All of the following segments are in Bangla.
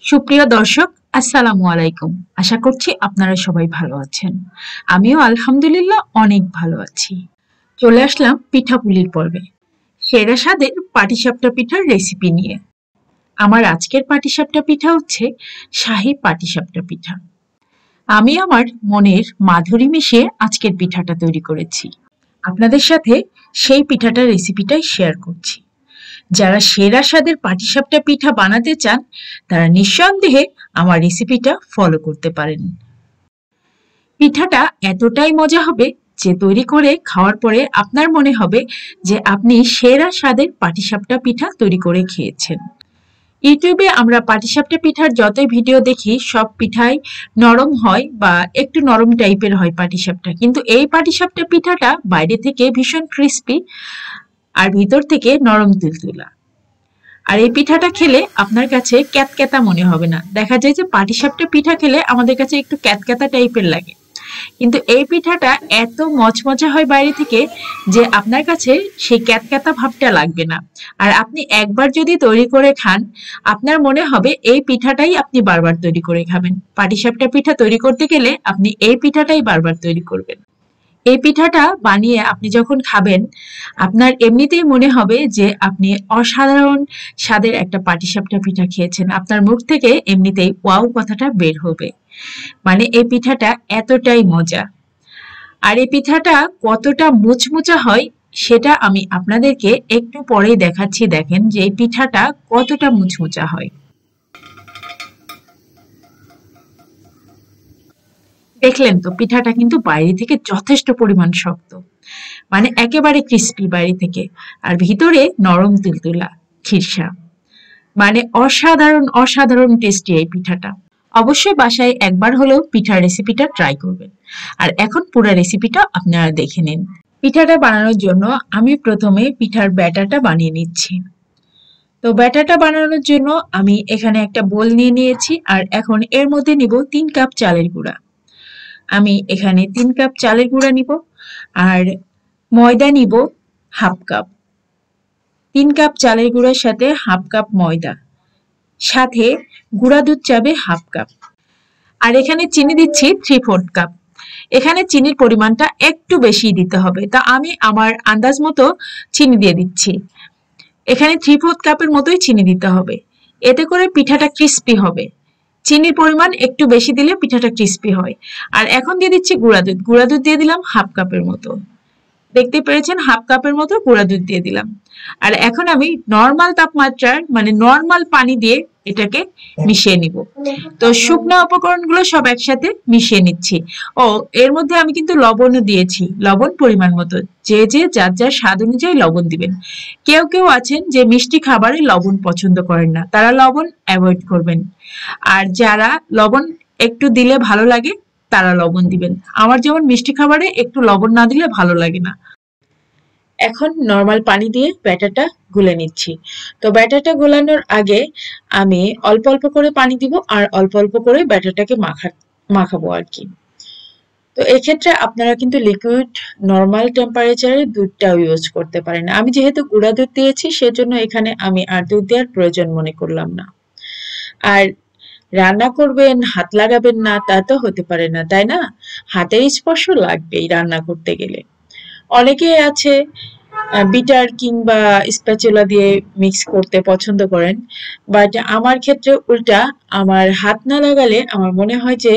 সুপ্রিয় দর্শক, আসসালামু আলাইকুম। আশা করছি আপনারা সবাই ভালো আছেন। আমিও আলহামদুলিল্লাহ অনেক ভালো আছি। চলে আসলাম পিঠাপুলির পর্বে। সেরা স্বাদের পাটিসাপটা পিঠার রেসিপি নিয়ে। আমার আজকের পাটিসাপটা পিঠা হচ্ছে শাহী পাটিসাপটা পিঠা। আমি আমার মনের মাধুরী মিশিয়ে আজকের পিঠাটা তৈরি করেছি। আপনাদের সাথে সেই পিঠাটার রেসিপিটাই শেয়ার করছি। যারা সেরা স্বাদের পাটিসাপটা পিঠা বানাতে চান তারা নিঃসন্দেহে আমার রেসিপিটা ফলো করতে পারেন। পিঠাটা এতটাই মজা হবে যে তৈরি করে খাওয়ার পরে আপনার মনে হবে যে আপনি সেরা স্বাদের পাটিসাপটা পিঠা তৈরি করে খেয়েছেন। ইউটিউবে আমরা পাটিসাপটা পিঠার যতই ভিডিও দেখি সব পিঠাই নরম হয় বা একটু নরম টাইপের হয় পাটিসাপটা, কিন্তু এই পাটিসাপটা পিঠাটা বাইরে থেকে ভীষণ ক্রিস্পি আর ভিতর থেকে নরম তুলতুলা। আর এই পিঠাটা খেলে আপনার কাছে ক্যাতক্যাতা মনে হবে না। দেখা যায় যে পাটিসাপটা পিঠা খেলে আমাদের কাছে একটু ক্যাতক্যাতা টাইপের লাগে, কিন্তু এই পিঠাটা এত মচমচা হয় বাইরে থেকে যে আপনার কাছে সেই ক্যাতক্যাতা ভাবটা লাগবে না। আর আপনি একবার যদি তৈরি করে খান আপনার মনে হবে এই পিঠাটাই আপনি বারবার তৈরি করে খাবেন। পাটিসাপটা পিঠা তৈরি করতে গেলে আপনি এই পিঠাটাই বারবার তৈরি করবেন। এই পিঠাটা বানিয়ে আপনি যখন খাবেন আপনার এমনিতেই মনে হবে যে আপনি অসাধারণ স্বাদের একটা পাটিসাপটা পিঠা খেয়েছেন। আপনার মুখ থেকে এমনিতেই ওয়াও কথাটা বের হবে। মানে এই পিঠাটা এতটাই মজা। আর এই পিঠাটা কতটা মুচমুচা হয় সেটা আমি আপনাদেরকে একটু পরেই দেখাচ্ছি। দেখেন যে এই পিঠাটা কতটা মুচমুচা হয়। দেখলেন তো, পিঠাটা কিন্তু বাইরে থেকে যথেষ্ট পরিমাণ শক্ত, মানে একেবারে ক্রিস্পি বাইরে থেকে, আর ভিতরে নরম তুলতুলা খিরসা। মানে অসাধারণ অসাধারণ টেস্টি এই পিঠাটা। অবশ্যই বাসায় একবার হলেও পিঠার রেসিপিটা ট্রাই করবেন। আর এখন পুরো রেসিপিটা আপনারা দেখে নিন। পিঠাটা বানানোর জন্য আমি প্রথমে পিঠার ব্যাটারটা বানিয়ে নিচ্ছি। তো ব্যাটারটা বানানোর জন্য আমি এখানে একটা বোল নিয়ে নিয়েছি, আর এখন এর মধ্যে নিব 3 কাপ চালের গুঁড়া। আমি এখানে 3 কাপ চালের গুঁড়া নিব, আর ময়দা নিব হাফ কাপ। 3 কাপ চালের গুঁড়ার সাথে হাফ কাপ ময়দা, সাথে গুঁড়া দুধ যাবে হাফ কাপ। আর এখানে চিনি দিচ্ছি 3/4 কাপ। এখানে চিনির পরিমাণটা একটু বেশি দিতে হবে, তা আমি আমার আন্দাজ মতো চিনি দিয়ে দিচ্ছি। এখানে 3/4 কাপের মতোই চিনি দিতে হবে, এতে করে পিঠাটা ক্রিস্পি হবে। চিনির পরিমাণ একটু বেশি দিলে পিঠাটা ক্রিস্পি হয়। আর এখন দিয়ে দিচ্ছি গুঁড়া দুধ। গুঁড়া দুধ দিয়ে দিলাম হাফ কাপের মতো। দেখতে পেরেছেন, হাফ কাপের মতো গুঁড়া দুধ দিয়ে দিলাম। আর এখন আমি নর্মাল তাপমাত্রার মানে নর্মাল পানি দিয়ে এটাকে মিশিয়ে নিব। তো শুকনো উপকরণগুলো সব একসাথে মিশিয়ে নিচ্ছি। ও এর মধ্যে আমি কিন্তু লবণও দিয়েছি, লবণ পরিমাণ মতো। যে যে যার যার স্বাদ অনুযায়ী লবণ দিবেন। কেউ কেউ আছেন যে মিষ্টি খাবারে লবণ পছন্দ করেন না, তারা লবণ অ্যাভয়েড করবেন। আর যারা লবণ একটু দিলে ভালো লাগে তারা লবণ দিবেন। আমার যেমন মিষ্টি খাবারে একটু লবণ না দিলে ভালো লাগে না। এখন নরমাল পানি দিয়ে ব্যাটারটা গুলে নিচ্ছি। তো ব্যাটারটা গোলানোর আগে আমি অল্প অল্প করে পানি দিব, আর অল্প অল্প করে ব্যাটারটাকে মাখাবো আর কি। তো এক্ষেত্রে আপনারা কিন্তু লিকুইড নরমাল টেম্পারেচারে দুধটাও ইউজ করতে পারেন। আমি যেহেতু গুঁড়া দুধ দিয়েছি সেজন্য এখানে আমি আর দুধ দেওয়ার প্রয়োজন মনে করলাম না। আর রান্না করবেন হাত লাগাবেন না তা তো হতে পারে না, তাই না? হাতের স্পর্শ লাগবেই রান্না করতে গেলে। অনেকে আছে বিটার কিংবা স্প্যাচুলা দিয়ে মিক্স করতে পছন্দ করেন, বাট আমার ক্ষেত্রে উল্টা। আমার হাত না লাগালে আমার মনে হয় যে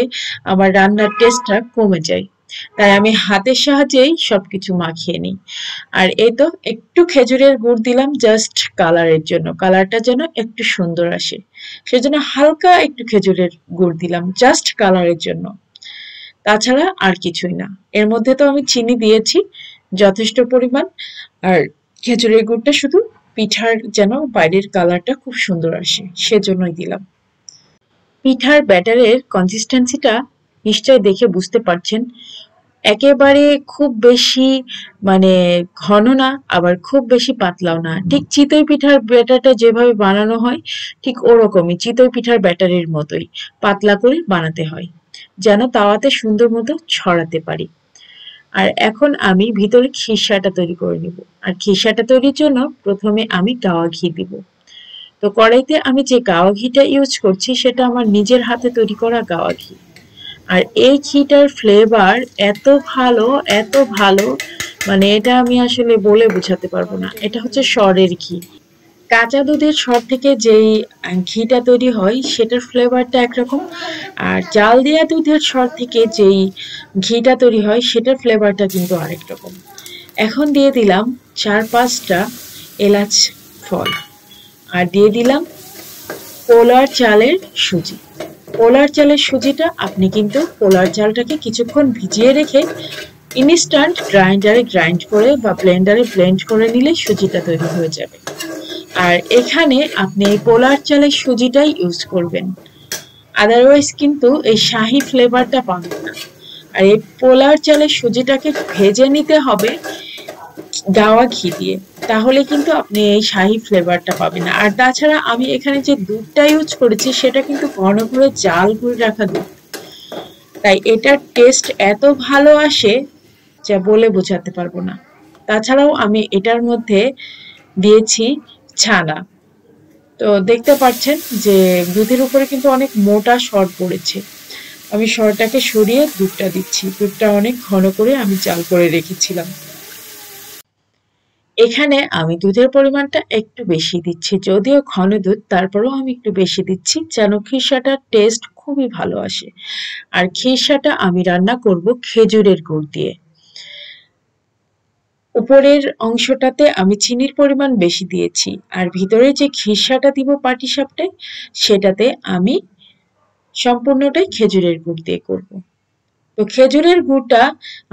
আমার রান্নার টেস্টটা কমে যায়, তাই আমি হাতের সাহায্যেই সবকিছু মাখিয়ে নিই। আর এই তো একটু খেজুরের গুড় দিলাম জাস্ট কালারের জন্য, কালারটা যেন একটু সুন্দর আসে সেজন্য হালকা একটু খেজুরের গুড় দিলাম জাস্ট কালারের জন্য, তাছাড়া আর কিছুই না। এর মধ্যে তো আমি চিনি দিয়েছি যথেষ্ট পরিমাণ, আর খেজুরের গুড়টা শুধু পিঠার যেন বাইরের কালারটা খুব সুন্দর আসে সেজন্যই দিলাম। পিঠার ব্যাটারের কনসিস্টেন্সিটা নিশ্চয় দেখে বুঝতে পারছেন, একেবারে খুব বেশি মানে ঘন না, আবার খুব বেশি পাতলাও না। ঠিক চিতই পিঠার ব্যাটারটা যেভাবে বানানো হয় ঠিক ওরকমই চিতই পিঠার ব্যাটারের মতোই পাতলা করে বানাতে হয়, যেন তাওয়াতে সুন্দর মতো ছড়াতে পারি। আর এখন আমি ভিতরে খিরসাটা তৈরি করে নিব। আর খিরসাটা তৈরির জন্য প্রথমে আমি গাওয়া ঘি দিব। তো তো কড়াইতে আমি যে গাওয়া ঘিটা ইউজ করছি সেটা আমার নিজের হাতে তৈরি করা গাওয়া ঘি। আর এই ঘিটার ফ্লেভার এত ভালো, মানে এটা আমি আসলে বলে বোঝাতে পারবো না। এটা হচ্ছে সরের ঘি। কাঁচা দুধের সর থেকে যেই ঘিটা তৈরি হয় সেটার ফ্লেভারটা একরকম, আর জাল দেওয়া দুধের সর থেকে যেই ঘিটা তৈরি হয় সেটার ফ্লেভারটা কিন্তু আরেক রকম। এখন দিয়ে দিলাম 4-5টা এলাচ ফল, আর দিয়ে দিলাম পোলার চালের সুজি। পোলার চালের সুজিটা আপনি কিন্তু পোলার চালটাকে কিছুক্ষণ ভিজিয়ে রেখে ইনস্ট্যান্ট গ্রাইন্ডারে গ্রাইন্ড করে বা ব্লেন্ডারে ব্লেন্ড করে নিলে সুজিটা তৈরি হয়ে যাবে। আর এখানে আপনি এই পোলার চালের সুজিটাই ইউজ করবেন, আদারওয়াইজ কিন্তু এই শাহি ফ্লেভারটা পাবেন না। আর এই পোলার চালের সুজিটাকে ভেজে নিতে হবে গাওয়া ঘি দিয়ে, তাহলে কিন্তু আপনি এই শাহি ফ্লেভারটা পাবেন না। আর তাছাড়া আমি এখানে যে দুধটা ইউজ করেছি সেটা কিন্তু ঘন করে জাল করে রাখা দুধ, তাই এটার টেস্ট এত ভালো আসে যা বলে বোঝাতে পারবো না। তাছাড়াও আমি এটার মধ্যে দিয়েছি ছানা। তো দেখতে পাচ্ছেন যে দুধের উপরে কিন্তু অনেক মোটা সর পড়েছে। আমি সরটাকে সরিয়ে দুধটা দিচ্ছি। দুধটা অনেক ঘন করে আমি জাল করে রেখেছিলাম। এখানে আমি দুধের পরিমাণটা একটু বেশি দিচ্ছি, যদিও ঘন দুধ তারপরেও আমি একটু বেশি দিচ্ছি যেন খিরসাটার টেস্ট খুবই ভালো আসে। আর খিরসাটা আমি রান্না করব খেজুরের গুড় দিয়ে। উপরের অংশটাতে আমি চিনির পরিমাণ বেশি দিয়েছি, আর ভিতরে যে খিরসাটা দিব পাটিসাপটায় সেটাতে আমি সম্পূর্ণটাই খেজুরের গুড় দিয়ে করব। তো খেজুরের গুড়টা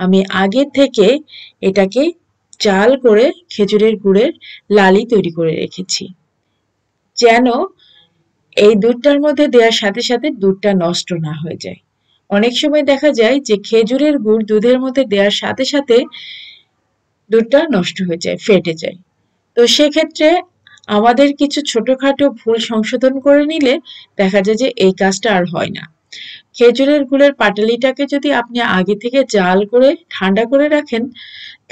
আমি আগে থেকে এটাকে জাল করে খেজুরের গুড়ের লালি তৈরি করে রেখেছি, যেন এই দুধটার মধ্যে দেওয়ার সাথে সাথে দুধটা নষ্ট না হয়ে যায়। অনেক সময় দেখা যায় যে খেজুরের গুড় দুধের মধ্যে দেওয়ার সাথে সাথে দুধটা নষ্ট হয়ে যায়, ফেটে যায়। তো সেক্ষেত্রে আমাদের কিছু ছোটখাটো ভুল সংশোধন করে নিলে দেখা যায় যে এই কাজটা আর হয় না। খেজুরের গুড়ের পাটালিটাকে যদি আপনি আগে থেকে জাল করে ঠান্ডা করে রাখেন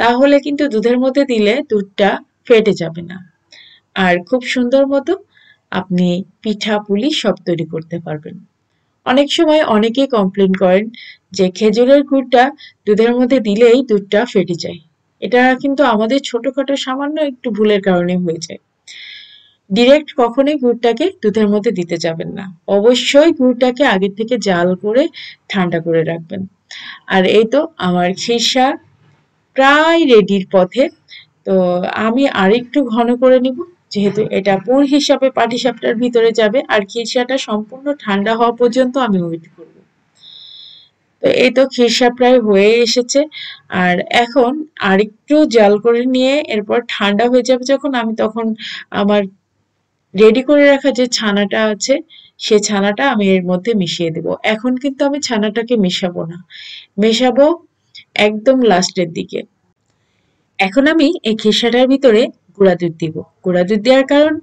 তাহলে কিন্তু দুধের মধ্যে দিলে দুধটা ফেটে যাবে না, আর খুব সুন্দর মতো আপনি পিঠা পুলি সব তৈরি করতে পারবেন। অনেক সময় অনেকেই কমপ্লেন করেন যে খেজুরের গুড়টা দুধের মধ্যে দিলেই দুধটা ফেটে যায়। এটা কিন্তু আমাদের ছোটখাটো সামান্য একটু ভুলের কারণে হয়ে যায়। ডিরেক্ট কখনোই গুড়টাকে দুধের মধ্যে দিতে যাবেন না, অবশ্যই গুড়টাকে আগে থেকে জাল করে ঠান্ডা করে রাখবেন। আর এই তো আমার খিরসা প্রায় রেডির পথে। তো আমি আরেকটু ঘন করে নিব, যেহেতু এটা পুর হিসাবে পাটিসাপটার ভিতরে যাবে, আর খিরসাটা সম্পূর্ণ ঠান্ডা হওয়া পর্যন্ত আমি ওয়েট করব। তো এই তো খিরসা প্রায় হয়ে এসেছে, আর এখন আরেকটু জাল করে নিয়ে এরপর ঠান্ডা হয়ে যাবে যখন, আমি তখন আমার রেডি করে রাখা যে ছানাটা আছে সে ছানাটা আমি এর মধ্যে মিশিয়ে দেব। এখন কিন্তু আমি ছানাটাকে মেশাবো না, মেশাবো একদম লাস্টের দিকে। এখন আমি এই খিরসাটার ভিতরে গুঁড়া দুধ দিব। গুঁড়া দুধ দেওয়ার কারণ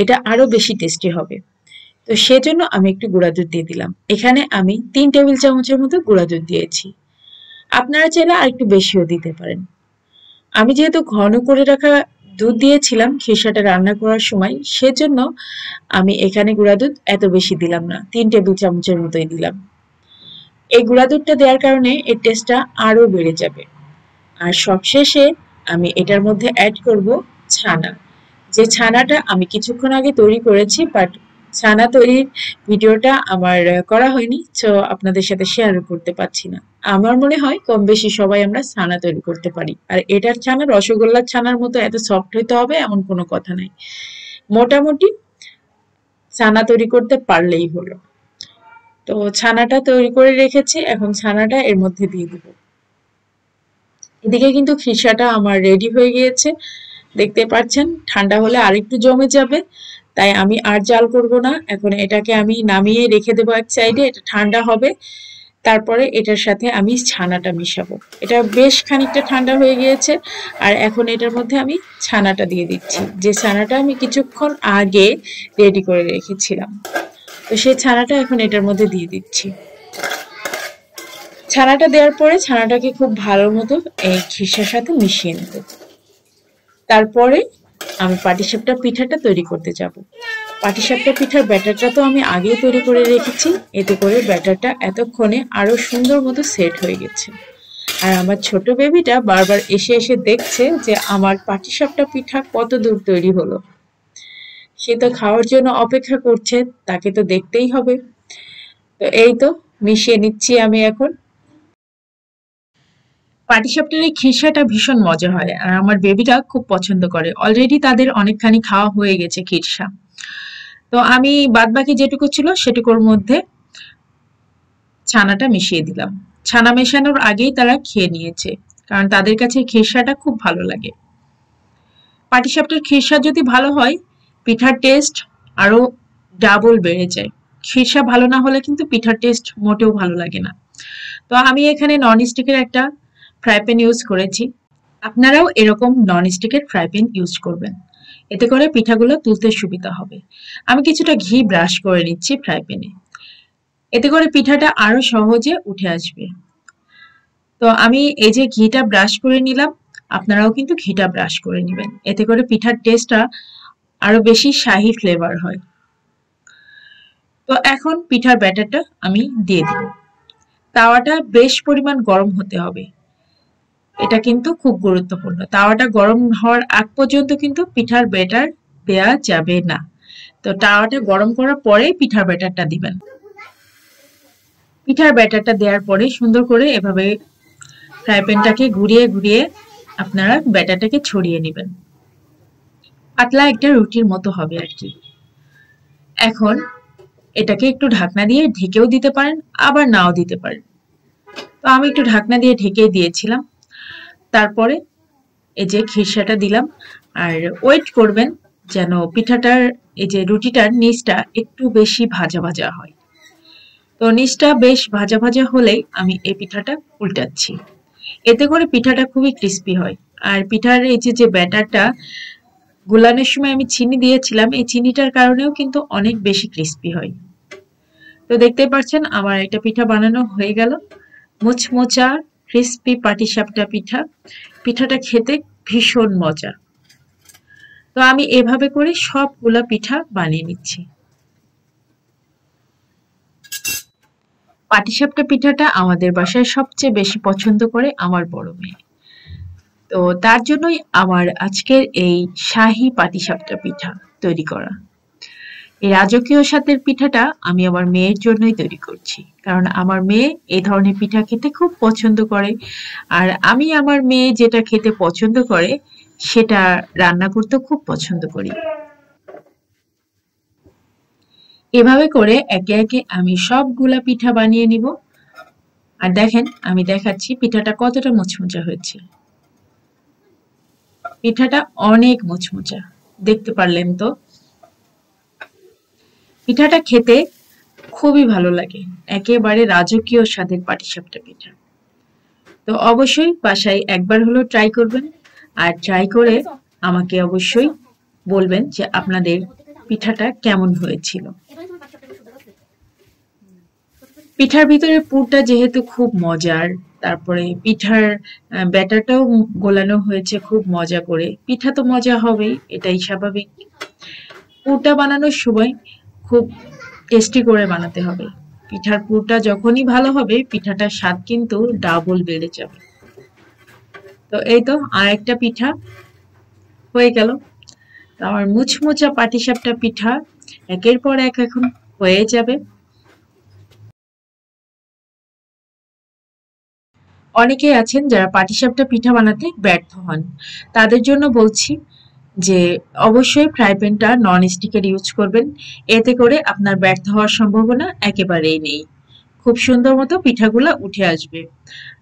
এটা আরো বেশি টেস্টি হবে, তো সেজন্য আমি একটু গুঁড়া দুধ দিয়ে দিলাম। এখানে আমি 3 টেবিল চামচের মতো গুঁড়া দুধ দিয়েছি, আপনারা চাইলে আর একটু বেশিও দিতে পারেন। আমি যেহেতু ঘন করে রাখা দুধ দিয়েছিলাম খিরসাটা রান্না করার সময়, সেজন্য আমি এখানে গুঁড়া দুধ এত বেশি দিলাম না, 3 টেবিল চামচের মতোই দিলাম। এই গুঁড়া দুধটা দেওয়ার কারণে এর টেস্টটা আরো বেড়ে যাবে। আর সবশেষে আমি এটার মধ্যে অ্যাড করব ছানা। যে ছানাটা আমি কিছুক্ষণ আগে তৈরি করেছি, বাট ছানা তৈরির ভিডিওটা আমার করা হয়নি, তো আপনাদের সাথে শেয়ার করতে পারছি না। আমার মনে হয় কম বেশি সবাই আমরা ছানা তৈরি করতে পারি, আর এটার ছানা রসগোল্লার ছানার মতো এত সফট হইতে হবে এমন কোনো কথা নাই, মোটামুটি ছানা তৈরি করতে পারলেই হলো। তো ছানাটা তৈরি করে রেখেছি, এখন ছানাটা এর মধ্যে দিয়ে দেবো। এদিকে কিন্তু খিরসাটা আমার রেডি হয়ে গিয়েছে, দেখতে পাচ্ছেন। ঠান্ডা হলে আরেকটু জমে যাবে, তাই আমি আর জাল করব না। এখন এটাকে আমি নামিয়ে রেখে দেবো এক সাইডে, এটা ঠান্ডা হবে, তারপরে এটার সাথে আমি ছানাটা মিশাবো। এটা বেশ খানিকটা ঠান্ডা হয়ে গিয়েছে, আর এখন এটার মধ্যে আমি ছানাটা দিয়ে দিচ্ছি, যে ছানাটা আমি কিছুক্ষণ আগে রেডি করে রেখেছিলাম। তো সেই ছানাটা এখন এটার মধ্যে দিয়ে দিচ্ছি। ছানাটা দেওয়ার পরে ছানাটাকে খুব ভালো মতো এই খিরসার সাথে মিশিয়ে নেব। তারপরে আমি পাটিসাপটা পিঠাটা তৈরি করতে যাব। পাটিসাপটা পিঠার ব্যাটারটা তো আমি আগেই তৈরি করে রেখেছি, এতে করে ব্যাটারটা এতক্ষণে আরো সুন্দর মতো সেট হয়ে গেছে। আর আমার ছোট বেবিটা বারবার এসে এসে দেখছে যে আমার পাটিসাপটা পিঠা কত দূর তৈরি হলো। সে তো খাওয়ার জন্য অপেক্ষা করছে, তাকে তো দেখতেই হবে। তো এই তো মিশিয়ে নিচ্ছি আমি এখন। পাটিসাপটার এই খিরসাটা ভীষণ মজা হয় আর আমার বেবিটা খুব পছন্দ করে। অলরেডি তাদের অনেকখানি খাওয়া হয়ে গেছে খিরসা। তো আমি বাদবাকি যেটুকু ছিল সেটুকুর মধ্যে ছানাটা মিশিয়ে দিলাম। ছানা মেশানোর আগেই তারা খেয়ে নিয়েছে, কারণ তাদের কাছে খিরসাটা খুব ভালো লাগে। পাটিসাপটার খিরসা যদি ভালো হয়, পিঠার টেস্ট আরো ডাবল বেড়ে যায়। খিরসা ভালো না হলে কিন্তু পিঠার টেস্ট মোটেও ভালো লাগে না। তো আমি এখানে নন স্টিকের একটা ফ্রাই প্যান ইউজ করেছি। আপনারাও এরকম নন স্টিকের ফ্রাই প্যান ইউজ করবেন, এতে করে পিঠাগুলো তুলতে সুবিধা হবে। আমি কিছুটা ঘি ব্রাশ করে নিচ্ছি ফ্রাই প্যানে, এতে করে পিঠাটা আরো সহজে উঠে আসবে। তো আমি এই যে ঘিটা ব্রাশ করে নিলাম, আপনারাও কিন্তু ঘিটা ব্রাশ করে নেবেন, এতে করে পিঠার টেস্টটা আরো বেশি শাহি ফ্লেভার হয়। তো এখন পিঠার ব্যাটারটা আমি দিয়ে দিব। তাওয়াটা বেশ পরিমাণ গরম হতে হবে, এটা কিন্তু খুব গুরুত্বপূর্ণ। তাওয়াটা গরম হওয়ার আগ পর্যন্ত কিন্তু পিঠার ব্যাটার দেয়া যাবে না। তো তাওয়াটা গরম করার পরে পিঠার ব্যাটারটা দিবেন। পিঠার ব্যাটারটা দেওয়ার পরে সুন্দর করে এভাবে ফ্রাই প্যানটাকে ঘুরিয়ে ঘুরিয়ে আপনারা ব্যাটারটাকে ছড়িয়ে নেবেন। পাতলা একটা রুটির মতো হবে আর কি। এখন এটাকে একটু ঢাকনা দিয়ে ঢেকেও দিতে পারেন, আবার নাও দিতে পারেন। তো আমি একটু ঢাকনা দিয়ে ঢেকে দিয়েছিলাম। তারপরে এই যে খিরসাটা দিলাম, আর ওয়েট করবেন যেন পিঠাটার এই যে রুটিটার নিচটা একটু বেশি ভাজা ভাজা হয়। তো নিচটা বেশ ভাজা ভাজা হলেই আমি এই পিঠাটা উল্টাচ্ছি, এতে করে পিঠাটা খুবই ক্রিস্পি হয়। আর পিঠার এই যে ব্যাটারটা গুলানোর সময় আমি চিনি দিয়েছিলাম, এই চিনিটার কারণেও কিন্তু অনেক বেশি ক্রিস্পি হয়। তো দেখতেই পাচ্ছেন আমার একটা পিঠা বানানো হয়ে গেল, মুচমোচা ক্রিস্পি পাটিসাপটা পিঠা। পিঠাটা খেতে ভীষণ মজা। তো আমি এভাবে করে সবগুলা পিঠা বানিয়ে নিচ্ছি। পাটিসাপটা পিঠাটা আমাদের বাসায় সবচেয়ে বেশি পছন্দ করে আমার বড় মেয়ে। তো তার জন্যই আমার আজকের এই শাহী পাটিসাপটা পিঠা তৈরি করা। এই রাজকীয় স্বাদের পিঠাটা আমি আমার মেয়ের জন্যই তৈরি করছি, কারণ আমার মেয়ে এই ধরনের পিঠা খেতে খুব পছন্দ করে। আর আমি আমার মেয়ে যেটা খেতে পছন্দ করে সেটা রান্না করতে খুব পছন্দ করি। এভাবে করে একে একে আমি সবগুলা পিঠা বানিয়ে নিব। আর দেখেন আমি দেখাচ্ছি পিঠাটা কতটা মুচমুচা হয়েছে। পিঠাটা অনেক মুচমুচা, দেখতে পারলেন তো। পিঠাটা খেতে খুবই ভালো লাগে, একেবারে রাজকীয় স্বাদের পাটিসাপটা পিঠা। তো অবশ্যই বাসায় একবার হলেও ট্রাই করবেন, আর ট্রাই করে আমাকে অবশ্যই বলবেন যে আপনাদের পিঠাটা কেমন হয়েছিল। পিঠার ভিতরে পুরটা যেহেতু খুব মজার, তারপরে পিঠার ব্যাটারটাও গোলানো হয়েছে খুব মজা করে, পিঠা তো মজা হবেই, এটাই স্বাভাবিক। পুরটা বানানোর সময় খুব টেস্টি করে বানাতে হবে। পিঠার পুরটা যখনই ভালো হবে পিঠাটার স্বাদ কিন্তু ডাবল বেড়ে যাবে। তো এই তো আরেকটা পিঠা হয়ে গেল। আমার মুচমুচা পাটিসাপটা পিঠা একের পর এক এখন হয়ে যাবে। অনেকেই আছেন যারা পাটিসাপটা পিঠা বানাতে ব্যর্থ হন, তাদের জন্য বলছি যে অবশ্যই ফ্রাই প্যানটা নন স্টিকের ইউজ করবেন, এতে করে আপনার ব্যর্থ হওয়ার সম্ভাবনা একেবারেই নেই। খুব সুন্দর মতো পিঠাগুলা উঠে আসবে।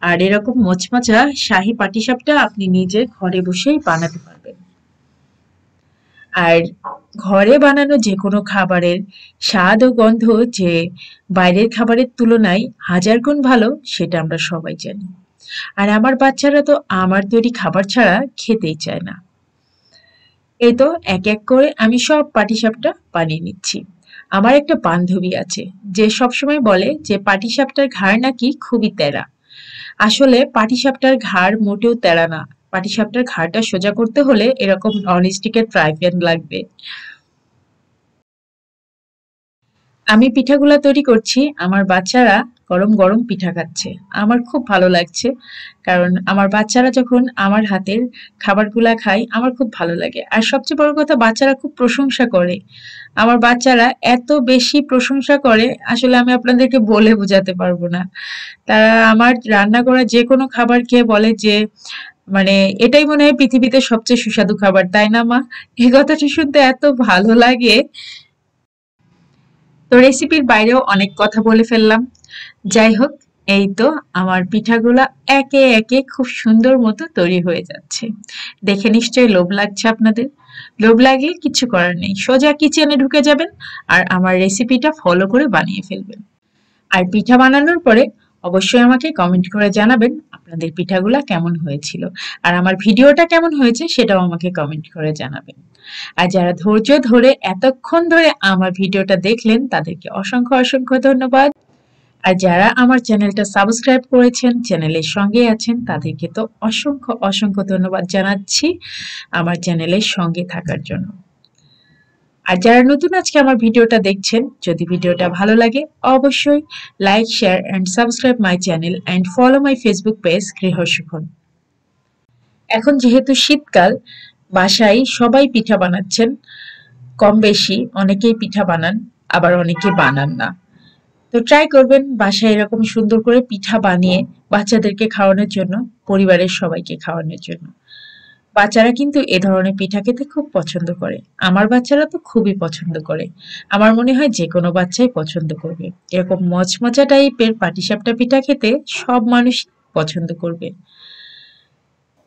আর এরকম মচমচা শাহী পাটিসাপটা আপনি নিজে ঘরে বসেই বানাতে পারবেন। আর ঘরে বানানো যে কোনো খাবারের স্বাদ ও গন্ধ যে বাইরের খাবারের তুলনায় হাজার গুণ ভালো, সেটা আমরা সবাই জানি। আর আমার বাচ্চারা তো আমার তৈরি খাবার ছাড়া খেতেই চায় না। এই তো এক এক করে আমি সব পাটিসাপটা বানিয়ে নিচ্ছি। আমার একটা বান্ধবী আছে যে সবসময় বলে যে পাটিসাপটার ঘাড় নাকি খুবই তেড়া। আসলে পাটিসাপটার ঘাড় মোটেও তেড়া না। পাটিসাপটার ঘাড়টা সোজা করতে হলে এরকম ননস্টিকের ফ্রাই প্যান লাগবে। আমি পিঠাগুলা তৈরি করছি, আমার বাচ্চারা গরম গরম পিঠা খাচ্ছে। আমার খুব ভালো লাগছে, কারণ আমার বাচ্চারা যখন আমার হাতের খাবারগুলা খায় আমার খুব ভালো লাগে। আর সবচেয়ে বড় কথা, বাচ্চারা খুব প্রশংসা করে। আমার বাচ্চারা এত বেশি প্রশংসা করে, আসলে আমি আপনাদেরকে বলে বোঝাতে পারবো না। তারা আমার রান্না করা যে কোনো খাবার খেয়ে বলে যে মানে এটাই মনে হয় পৃথিবীতে সবচেয়ে সুস্বাদু খাবার, তাই না মা? এই কথাটা শুনতে এত ভালো লাগে। তো রেসিপির বাইরেও অনেক কথা বলে ফেললাম। যাই হোক, এই তো আমার পিঠাগুলা একে একে খুব সুন্দর মতো তৈরি হয়ে যাচ্ছে। দেখে নিশ্চয়ই লোভ লাগছে আপনাদের। লোভ লাগলে কিছু করার নেই, সোজা কিচেনে ঢুকে যাবেন আর আমার রেসিপিটা ফলো করে বানিয়ে ফেলবেন। আর পিঠা বানানোর পরে অবশ্যই আমাকে কমেন্ট করে জানাবেন আপনাদের পিঠাগুলা কেমন হয়েছিল, আর আমার ভিডিওটা কেমন হয়েছে সেটাও আমাকে কমেন্ট করে জানাবেন। আর যারা ধৈর্য ধরে এতক্ষণ ধরে আমার ভিডিওটা দেখলেন তাদেরকে অসংখ্য অসংখ্য ধন্যবাদ। আর যারা আমার চ্যানেলটা সাবস্ক্রাইব করেছেন, চ্যানেলের সঙ্গে আছেন, তাদেরকে তো অসংখ্য অসংখ্য ধন্যবাদ জানাচ্ছি আমার চ্যানেলের সঙ্গে থাকার জন্য। আর যারা নতুন আজকে আমার ভিডিওটা দেখছেন, যদি ভিডিওটা ভালো লাগে অবশ্যই like, share and subscribe my channel and follow my Facebook page গৃহসুখন। এখন যেহেতু শীতকাল, বাসায় সবাই পিঠা বানাচ্ছেন কম বেশি, অনেকেই পিঠা বানান, আবার অনেকে বানান না। তো ট্রাই করবেন বাসায় এরকম সুন্দর করে পিঠা বানিয়ে বাচ্চাদেরকে খাওয়ানোর জন্য, পরিবারের সবাইকে খাওয়ানোর জন্য। বাচ্চারা কিন্তু এ ধরনের পিঠা খেতে খুব পছন্দ করে। আমার বাচ্চারা তো খুবই পছন্দ করে। আমার মনে হয় যে কোনো বাচ্চাই পছন্দ করবে। এরকম মচমচা টাইপের পাটিসাপটা পিঠা খেতে সব মানুষ পছন্দ করবে।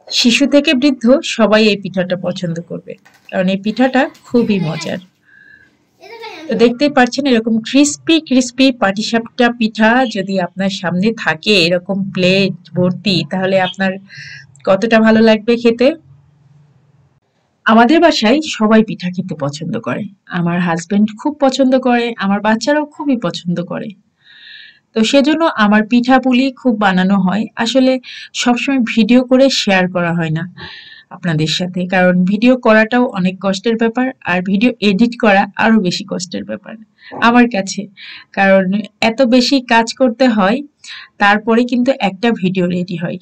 শিশু থেকে বৃদ্ধ সবাই এই পিঠাটা পছন্দ করবে, কারণ এই পিঠাটা খুবই মজার। তো দেখতেই পাচ্ছেন এরকম ক্রিস্পি ক্রিস্পি পাটিসাপটা পিঠা যদি আপনার সামনে থাকে এরকম প্লেট ভর্তি, তাহলে আপনার কতটা ভালো লাগবে খেতে। আমাদের বাসায় সবাই পিঠা খেতে পছন্দ করে। আমার হাজবেন্ড খুব পছন্দ করে, আমার বাচ্চারাও খুবই পছন্দ করে। তো সেজন্য আমার পিঠাপুলি খুব বানানো হয়। আসলে সবসময় ভিডিও করে শেয়ার করা হয় না আপনাদের সাথে, কারণ ভিডিও করাটাও অনেক কষ্টের ব্যাপার, আর ভিডিও এডিট করা আরো বেশি কষ্টের ব্যাপার আমার কাছে। কারণ এত বেশি কাজ করতে হয়, তারপরে কিন্তু একটা ভিডিও রেডি হয়।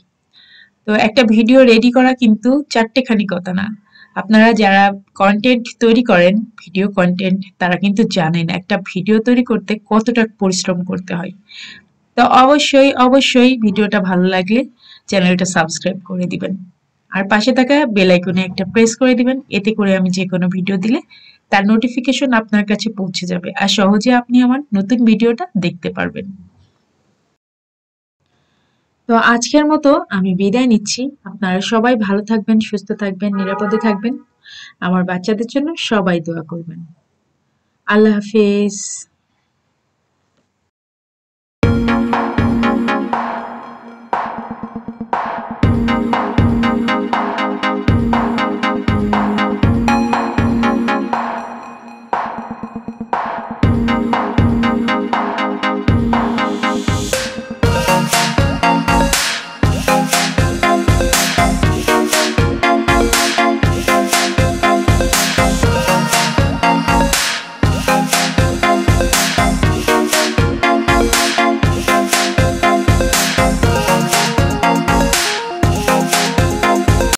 তো একটা ভিডিও রেডি করা কিন্তু চারটেখানি কথা না। আপনারা যারা কন্টেন্ট তৈরি করেন, ভিডিও কন্টেন্ট, তারা কিন্তু জানেন একটা ভিডিও তৈরি করতে কতটা পরিশ্রম করতে হয়। তো অবশ্যই অবশ্যই ভিডিওটা ভালো লাগলে চ্যানেলটা সাবস্ক্রাইব করে দিবেন, আর পাশে থাকা বেল আইকনে একটা প্রেস করে দিবেন। এতে করে আমি যে কোনো ভিডিও দিলে তার নোটিফিকেশন আপনার কাছে পৌঁছে যাবে, আর সহজে আপনি আমার নতুন ভিডিওটা দেখতে পারবেন। তো আজকের মতো আমি বিদায় নিচ্ছি। আপনারা সবাই ভালো থাকবেন, সুস্থ থাকবেন, নিরাপদে থাকবেন। আমার বাচ্চাদের জন্য সবাই দোয়া করবেন। আল্লাহ হাফেজ।